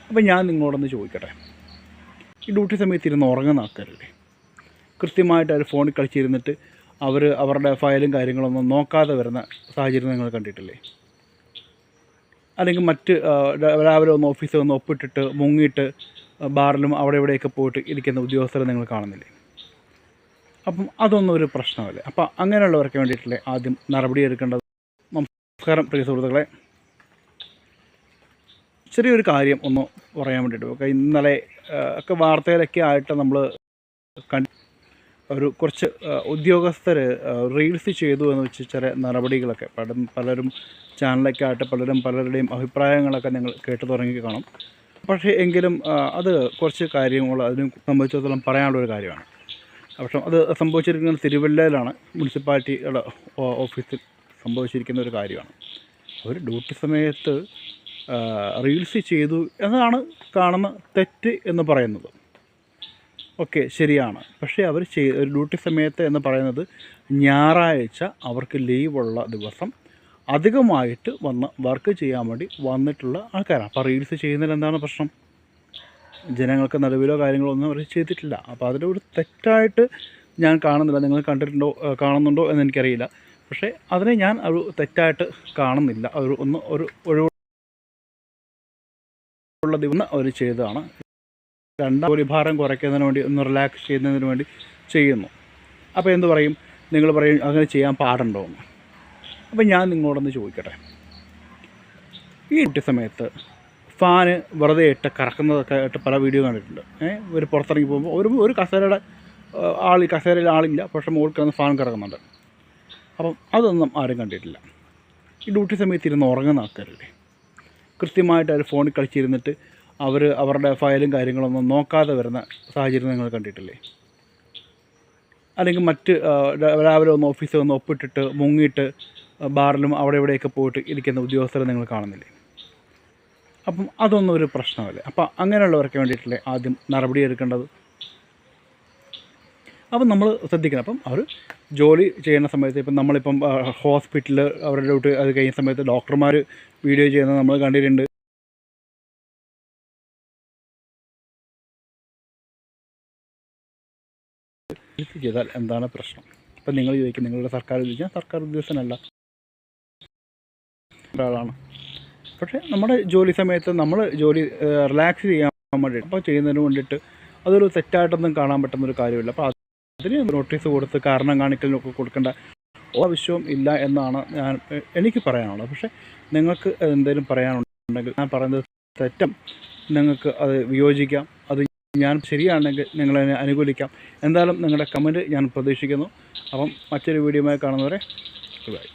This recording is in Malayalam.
അപ്പോൾ ഞാൻ നിങ്ങളോടൊന്ന് ചോദിക്കട്ടെ, ഈ ഡ്യൂട്ടി സമയത്ത് ഇരുന്ന് ഉറങ്ങുന്ന ആൾക്കാരല്ലേ? കൃത്യമായിട്ട് അവർ ഫോണിൽ കളിച്ചിരുന്നിട്ട് അവരുടെ ഫയലും കാര്യങ്ങളൊന്നും നോക്കാതെ വരുന്ന സാഹചര്യം നിങ്ങൾ കണ്ടിട്ടില്ലേ? അല്ലെങ്കിൽ മറ്റ് രാവിലെ ഒന്ന് ഓഫീസിൽ ഒന്ന് ഒപ്പിട്ടിട്ട് മുങ്ങിയിട്ട് ബാറിലും അവിടെ ഇവിടെയൊക്കെ പോയിട്ട് ഇരിക്കുന്ന ഉദ്യോഗസ്ഥരെ നിങ്ങൾ കാണുന്നില്ലേ? അപ്പം അതൊന്നും ഒരു പ്രശ്നമല്ലേ? അപ്പം അങ്ങനെയുള്ളവർക്ക് വേണ്ടിയിട്ടല്ലേ ആദ്യം നടപടി എടുക്കേണ്ടത്. നമസ്കാരം പ്രിയ സുഹൃത്തുക്കളെ, ചെറിയൊരു കാര്യം ഒന്ന് പറയാൻ വേണ്ടിയിട്ട്. ഒക്കെ ഇന്നലെ ഒക്കെ വാർത്തയിലൊക്കെ ആയിട്ട് നമ്മൾ ഒരു കുറച്ച് ഉദ്യോഗസ്ഥർ റീൽസ് ചെയ്തു എന്ന് വെച്ച് ചില നടപടികളൊക്കെ പലരും ചാനലൊക്കെ ആയിട്ട് പലരുടെയും അഭിപ്രായങ്ങളൊക്കെ നിങ്ങൾ കേട്ടു തുടങ്ങി കാണും. പക്ഷേ എങ്കിലും അത് കുറച്ച് കാര്യങ്ങൾ അതിനെ സംബന്ധിച്ചിടത്തോളം പറയാനുള്ളൊരു കാര്യമാണ്. പക്ഷേ അത് സംഭവിച്ചിരിക്കുന്നത് തിരുവല്ലയിലാണ്, മുനിസിപ്പാലിറ്റിയുടെ ഓഫീസിൽ സംഭവിച്ചിരിക്കുന്ന ഒരു കാര്യമാണ്. അവർ ഡ്യൂട്ടി സമയത്ത് റീൽസ് ചെയ്തു എന്നതാണ് കാണുന്ന തെറ്റ് എന്ന് പറയുന്നത്. ഓക്കെ, ശരിയാണ്. പക്ഷേ അവർ ഒരു ഡ്യൂട്ടി സമയത്ത് എന്ന് പറയുന്നത് ഞായറാഴ്ച അവർക്ക് ലീവുള്ള ദിവസം അധികമായിട്ട് വന്ന് വർക്ക് ചെയ്യാൻ വേണ്ടി വന്നിട്ടുള്ള ആൾക്കാരാണ്. അപ്പോൾ റീൽസ് ചെയ്യുന്നതിൽ എന്താണ് പ്രശ്നം? ജനങ്ങൾക്ക് നടുവിലോ കാര്യങ്ങളോ ഒന്നും അവർ ചെയ്തിട്ടില്ല. അപ്പോൾ അതിലൊരു തെറ്റായിട്ട് ഞാൻ കാണുന്നില്ല. നിങ്ങൾ കാണുന്നുണ്ടോ എന്ന് എനിക്കറിയില്ല. പക്ഷേ അതിനെ ഞാൻ ഒരു തെറ്റായിട്ട് കാണുന്നില്ല. ഒരു ഒഴിവുള്ള ദിവസം അവർ ചെയ്തതാണ്. ജോലി ഭാരം കുറയ്ക്കുന്നതിന് വേണ്ടി, ഒന്ന് റിലാക്സ് ചെയ്യുന്നതിന് വേണ്ടി ചെയ്യുന്നു. അപ്പോൾ എന്ത് പറയും? നിങ്ങൾ പറയും അങ്ങനെ ചെയ്യാൻ പാടുണ്ടോ എന്ന്. അപ്പോൾ ഞാൻ നിങ്ങളോടൊന്ന് ചോദിക്കട്ടെ, ഈ ഡ്യൂട്ടി സമയത്ത് ഫാന് വെറുതെ ഇട്ട് കറക്കുന്നതൊക്കെ ആയിട്ട് പല വീഡിയോ കണ്ടിട്ടുണ്ട്. ഒരു പുറത്തിറങ്ങി പോകുമ്പോൾ ഒരു കസേരയിൽ ആളില്ല, പക്ഷേ മുകളിൽ കിടന്ന് ഫാൻ കറക്കുന്നുണ്ട്. അപ്പം അതൊന്നും ആരും കണ്ടിട്ടില്ല. ഈ ഡ്യൂട്ടി സമയത്ത് ഇരുന്ന് ഉറങ്ങുന്ന ആൾക്കാരല്ലേ? കൃത്യമായിട്ട് അവർ ഫോണിൽ കളിച്ചിരുന്നിട്ട് അവരുടെ ഫയലും കാര്യങ്ങളൊന്നും നോക്കാതെ വരുന്ന സാഹചര്യം നിങ്ങൾ കണ്ടിട്ടില്ലേ? അല്ലെങ്കിൽ മറ്റ് രാവിലെ ഒന്ന് ഓഫീസിൽ ഒന്ന് ഒപ്പിട്ടിട്ട് മുങ്ങിയിട്ട് ബാറിലും അവിടെ ഇവിടെയൊക്കെ പോയിട്ട് ഇരിക്കുന്ന ഉദ്യോഗസ്ഥരെ നിങ്ങൾ കാണുന്നില്ലേ? അപ്പം അതൊന്നും ഒരു പ്രശ്നമല്ലേ? അപ്പം അങ്ങനെയുള്ളവർക്ക് വേണ്ടിയിട്ടല്ലേ ആദ്യം നടപടി എടുക്കേണ്ടത്. അപ്പം നമ്മൾ ശ്രദ്ധിക്കണം. അപ്പം അവർ ജോലി ചെയ്യുന്ന സമയത്ത്, ഇപ്പം നമ്മളിപ്പം ഹോസ്പിറ്റലിൽ അവരുടെ ഡ്യൂട്ടി അത് കഴിയുന്ന സമയത്ത് ഡോക്ടർമാർ വീഡിയോ ചെയ്യുന്നത് നമ്മൾ കണ്ടിട്ടുണ്ട്. ചെയ്താൽ എന്താണ് പ്രശ്നം? ഇപ്പം നിങ്ങൾ ചോദിക്കും, നിങ്ങളുടെ സർക്കാർ ഉദ്യോഗസ്ഥനല്ല, ഒരാളാണ്. പക്ഷേ നമ്മുടെ ജോലി സമയത്ത് നമ്മൾ റിലാക്സ് ചെയ്യാൻ വേണ്ടിയിട്ട് അപ്പോൾ ചെയ്യുന്നതിന് വേണ്ടിയിട്ട് അതൊരു തെറ്റായിട്ടൊന്നും കാണാൻ പറ്റുന്നൊരു കാര്യമില്ല. അപ്പോൾ അതിന് നോട്ടീസ് കൊടുത്ത് കാരണം കാണിക്കലിനൊക്കെ കൊടുക്കേണ്ട ആവശ്യവും ഇല്ല എന്നാണ് എനിക്ക് പറയാനുള്ളത്. പക്ഷേ നിങ്ങൾക്ക് എന്തെങ്കിലും പറയാനുണ്ടെങ്കിൽ, ഞാൻ പറയുന്നത് തെറ്റും നിങ്ങൾക്ക് അത് വിയോജിക്കാം. അത് ഞാൻ ശരിയാണെങ്കിൽ നിങ്ങളതിനെ അനുകൂലിക്കാം. എന്തായാലും നിങ്ങളുടെ കമൻറ്റ് ഞാൻ പ്രതീക്ഷിക്കുന്നു. അപ്പം മറ്റൊരു വീഡിയോയുമായി കാണുന്നവരെ ബൈ.